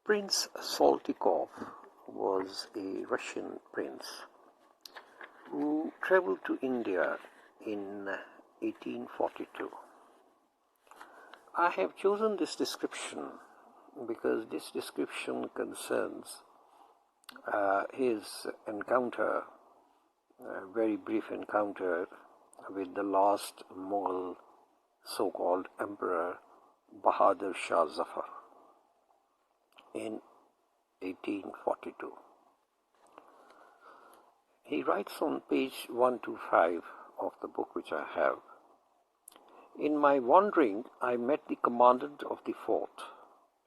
Prince Soltikoff was a Russian prince who traveled to India in 1842. I have chosen this description because this description concerns his encounter, a very brief encounter with the last Mughal so-called Emperor Bahadur Shah in 1842. He writes on page 125 of the book which I have, "In my wandering I met the commandant of the fort,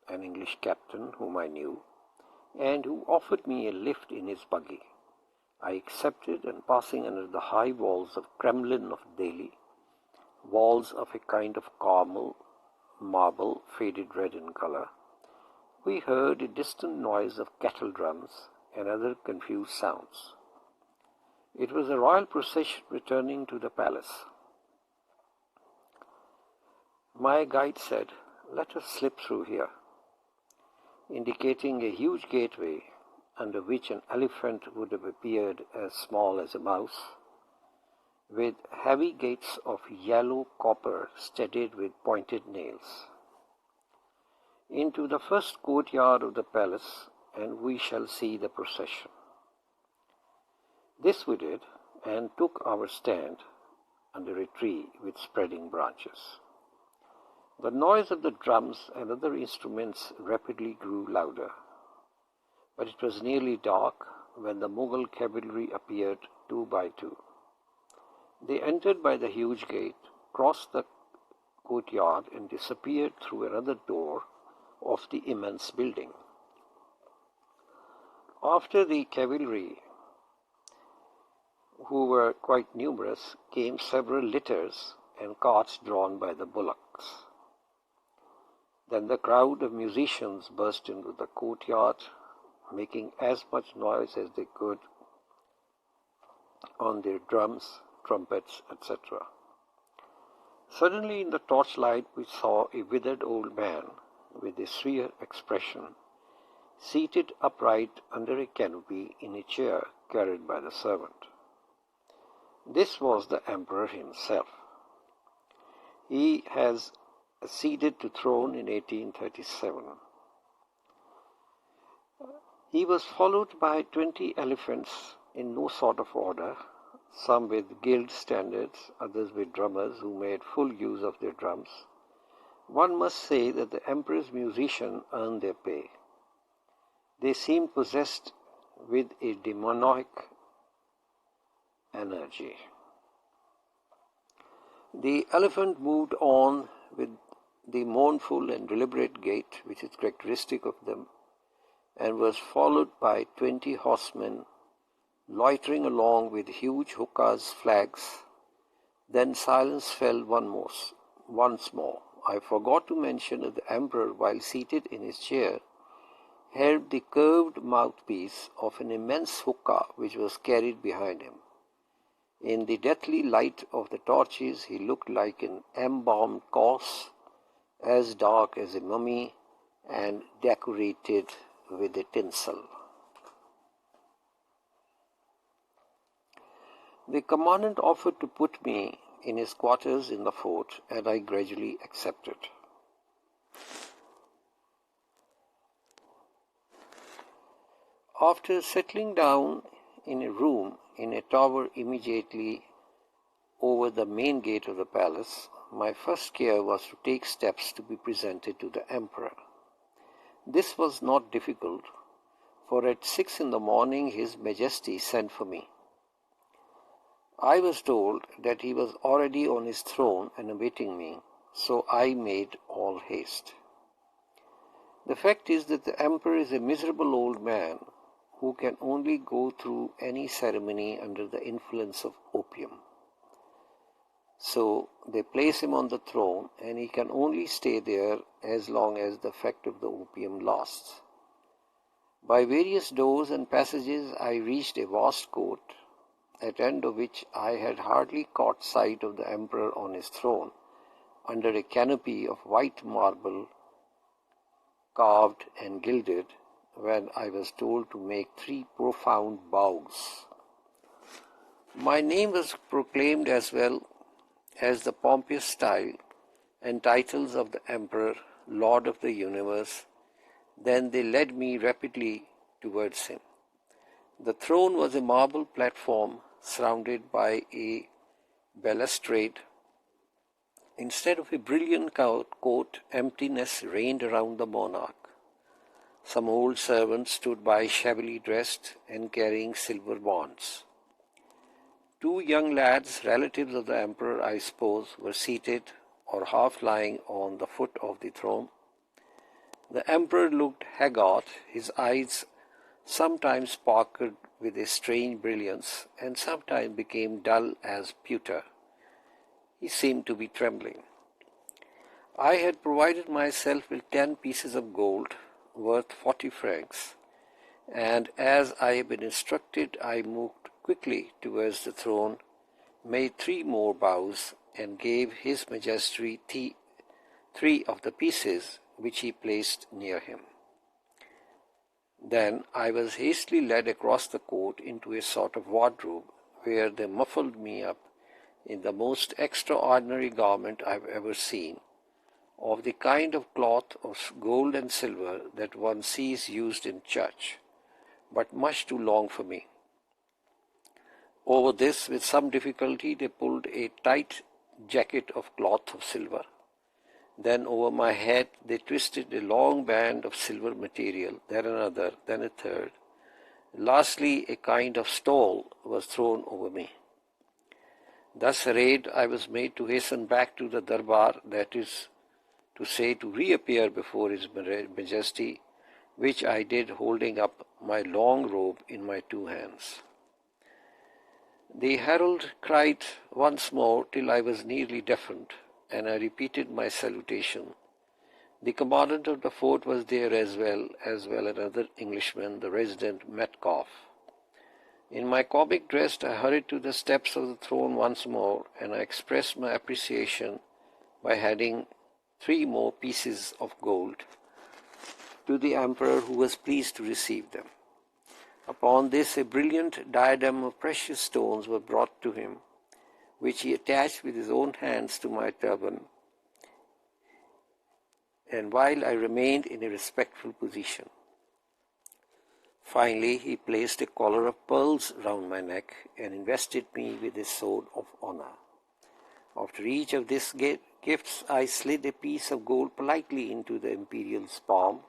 an English captain whom I knew, and who offered me a lift in his buggy. I accepted, and passing under the high walls of Kremlin of Delhi, walls of a kind of caramel marble faded red in color, we heard a distant noise of kettle drums and other confused sounds. It was a royal procession returning to the palace. My guide said, 'Let us slip through here,' indicating a huge gateway under which an elephant would have appeared as small as a mouse, with heavy gates of yellow copper studded with pointed nails. Into the first courtyard of the palace, and we shall see the procession.' This we did, and took our stand under a tree with spreading branches. The noise of the drums and other instruments rapidly grew louder, but it was nearly dark when the Mughal cavalry appeared two by two. They entered by the huge gate, crossed the courtyard, and disappeared through another door of the immense building. After the cavalry, who were quite numerous, came several litters and carts drawn by the bullocks. Then the crowd of musicians burst into the courtyard, making as much noise as they could on their drums, trumpets, etc. Suddenly in the torchlight we saw a withered old man with a severe expression, seated upright under a canopy in a chair carried by the servant. This was the emperor himself. He has acceded to throne in 1837. He was followed by 20 elephants in no sort of order, some with gilt standards, others with drummers who made full use of their drums. One must say that the emperor's musicians earned their pay. They seemed possessed with a demonic energy. The elephant moved on with the mournful and deliberate gait which is characteristic of them, and was followed by 20 horsemen loitering along with huge hookahs, flags. Then silence fell once more. I forgot to mention that the emperor, while seated in his chair, held the curved mouthpiece of an immense hookah which was carried behind him. In the deathly light of the torches he looked like an embalmed corpse, as dark as a mummy and decorated with a tinsel. The commandant offered to put me in his quarters in the fort, and I gradually accepted. After settling down in a room in a tower immediately over the main gate of the palace, my first care was to take steps to be presented to the emperor. This was not difficult, for at 6 in the morning His Majesty sent for me. I was told that he was already on his throne and awaiting me, so I made all haste. The fact is that the emperor is a miserable old man who can only go through any ceremony under the influence of opium. So they place him on the throne, and he can only stay there as long as the effect of the opium lasts. By various doors and passages I reached a vast court, at the end of which I had hardly caught sight of the emperor on his throne, under a canopy of white marble carved and gilded, when I was told to make 3 profound bows. My name was proclaimed as well as the pompous style and titles of the Emperor, Lord of the Universe. Then they led me rapidly towards him. The throne was a marble platform surrounded by a balustrade. Instead of a brilliant court, emptiness reigned around the monarch. Some old servants stood by shabbily dressed and carrying silver wands. 2 young lads, relatives of the emperor, I suppose, were seated or half lying on the foot of the throne. The emperor looked haggard. His eyes sometimes sparkled with a strange brilliance and sometimes became dull as pewter. He seemed to be trembling. I had provided myself with 10 pieces of gold, worth 40 francs, and as I had been instructed, I moved quickly towards the throne, made 3 more bows, and gave His Majesty 3 of the pieces which he placed near him. Then I was hastily led across the court into a sort of wardrobe, where they muffled me up in the most extraordinary garment I have ever seen, of the kind of cloth of gold and silver that one sees used in church, but much too long for me. Over this, with some difficulty, they pulled a tight jacket of cloth of silver. Then over my head they twisted a long band of silver material, then another, then a third. Lastly, a kind of stole was thrown over me. Thus arrayed, I was made to hasten back to the darbar, that is to say, to reappear before His Majesty, which I did holding up my long robe in my 2 hands. The herald cried once more till I was nearly deafened, and I repeated my salutation. The commandant of the fort was there as well another Englishman, the resident Metcalf. In my comic dress, I hurried to the steps of the throne once more, and I expressed my appreciation by handing 3 more pieces of gold to the emperor, who was pleased to receive them. Upon this, a brilliant diadem of precious stones were brought to him, which he attached with his own hands to my turban, and while I remained in a respectful position. Finally, he placed a collar of pearls round my neck and invested me with his sword of honor. After each of these gifts, I slid a piece of gold politely into the imperial's palm,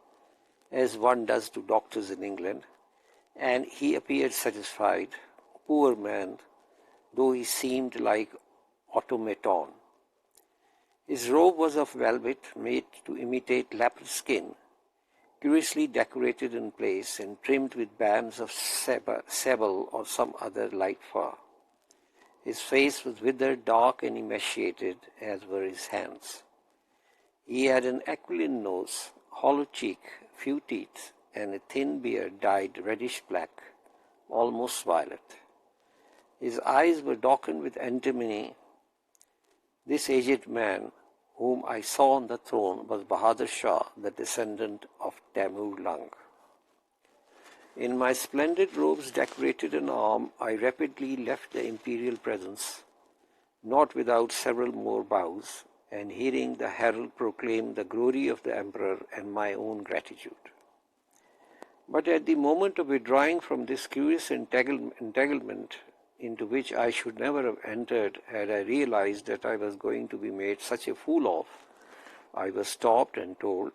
as one does to doctors in England, and he appeared satisfied, poor man, though he seemed like automaton. His robe was of velvet, made to imitate leopard skin, curiously decorated in place and trimmed with bands of sable or some other light fur. His face was withered, dark, and emaciated, as were his hands. He had an aquiline nose, hollow cheek, few teeth, and a thin beard dyed reddish-black, almost violet. His eyes were darkened with antimony. This aged man, whom I saw on the throne, was Bahadur Shah, the descendant of Tamur Lung. In my splendid robes decorated in arm, I rapidly left the imperial presence, not without several more bows, and hearing the herald proclaim the glory of the emperor and my own gratitude. But at the moment of withdrawing from this curious entanglement, into which I should never have entered had I realized that I was going to be made such a fool of, I was stopped and told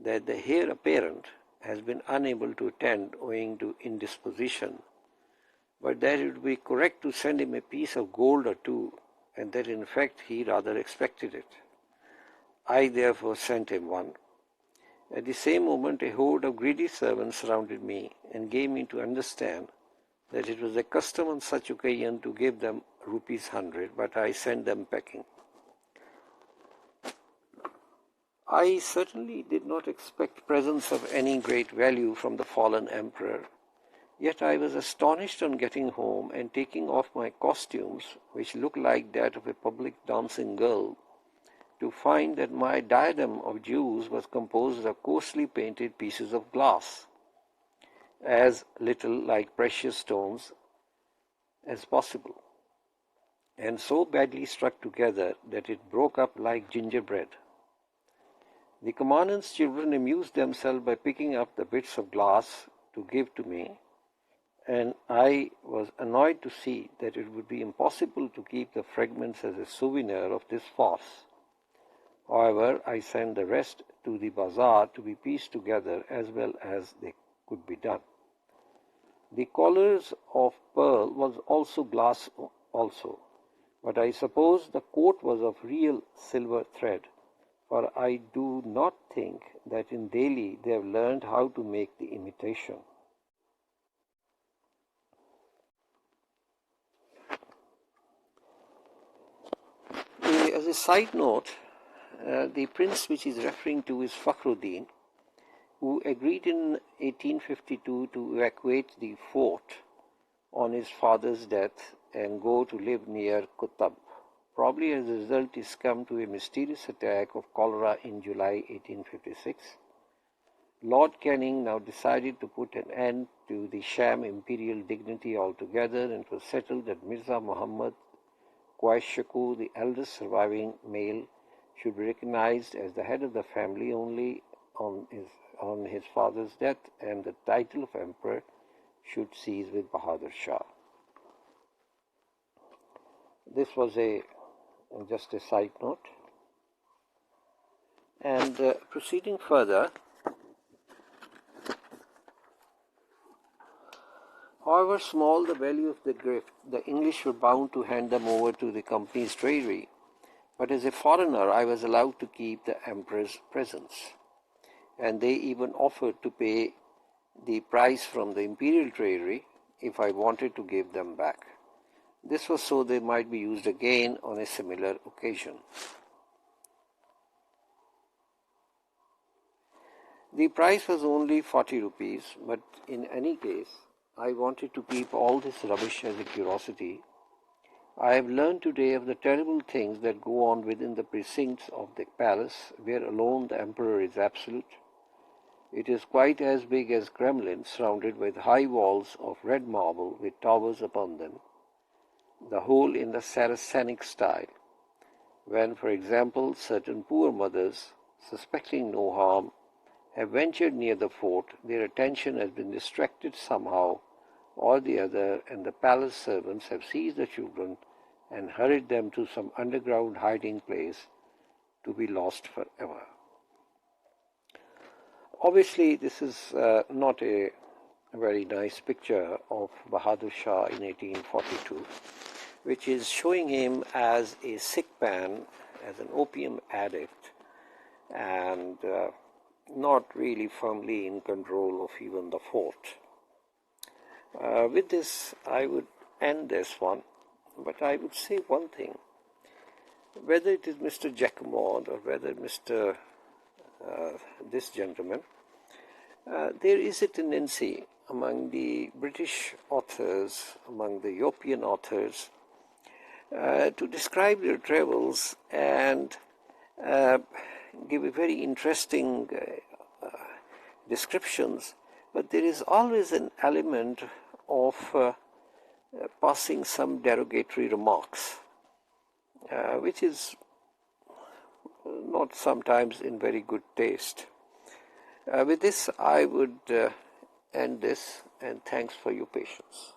that the heir apparent has been unable to attend owing to indisposition, but that it would be correct to send him a piece of gold or 2, and that in fact he rather expected it. I therefore sent him 1. At the same moment a horde of greedy servants surrounded me and gave me to understand that it was the custom on such occasion to give them ₹100, but I sent them packing. I certainly did not expect presents of any great value from the fallen emperor, yet I was astonished on getting home and taking off my costumes, which looked like that of a public dancing girl, to find that my diadem of jewels was composed of coarsely painted pieces of glass, as little like precious stones as possible, and so badly struck together that it broke up like gingerbread. The commandant's children amused themselves by picking up the bits of glass to give to me, and I was annoyed to see that it would be impossible to keep the fragments as a souvenir of this farce. However, I sent the rest to the bazaar to be pieced together as well as they could be done. The collars of pearl was also glass also, but I suppose the coat was of real silver thread, for I do not think that in Delhi they have learned how to make the imitation. As a side note, the prince which is referring to is Fakhruddin, who agreed in 1852 to evacuate the fort on his father's death and go to live near Qutb. Probably as a result, he succumbed to a mysterious attack of cholera in July 1856. Lord Canning now decided to put an end to the sham imperial dignity altogether, and it was settled that Mirza Muhammad Qaishaku, the eldest surviving male, should be recognized as the head of the family only on his father's death, and the title of emperor should cease with Bahadur Shah. This was just a side note. And proceeding further, however small the value of the gift, the English were bound to hand them over to the company's treasury. But as a foreigner, I was allowed to keep the emperor's presents, and they even offered to pay the price from the imperial treasury if I wanted to give them back. This was so they might be used again on a similar occasion. The price was only 40 rupees, but in any case, I wanted to keep all this rubbish as a curiosity. I have learned today of the terrible things that go on within the precincts of the palace, where alone the emperor is absolute. It is quite as big as Kremlin, surrounded with high walls of red marble with towers upon them, the whole in the Saracenic style. When, for example, certain poor mothers, suspecting no harm, have ventured near the fort, their attention has been distracted somehow or the other, and the palace servants have seized the children and hurried them to some underground hiding place to be lost forever. Obviously, this is not a very nice picture of Bahadur Shah in 1842, which is showing him as a sick man, as an opium addict, and not really firmly in control of even the fort. With this, I would end this one, but I would say one thing. Whether it is Mr. Jacquemont or whether this gentleman, there is a tendency among the British authors, among the European authors, to describe their travels and give a very interesting descriptions, but there is always an element of passing some derogatory remarks, which is not sometimes in very good taste. With this, I would end this, and thanks for your patience.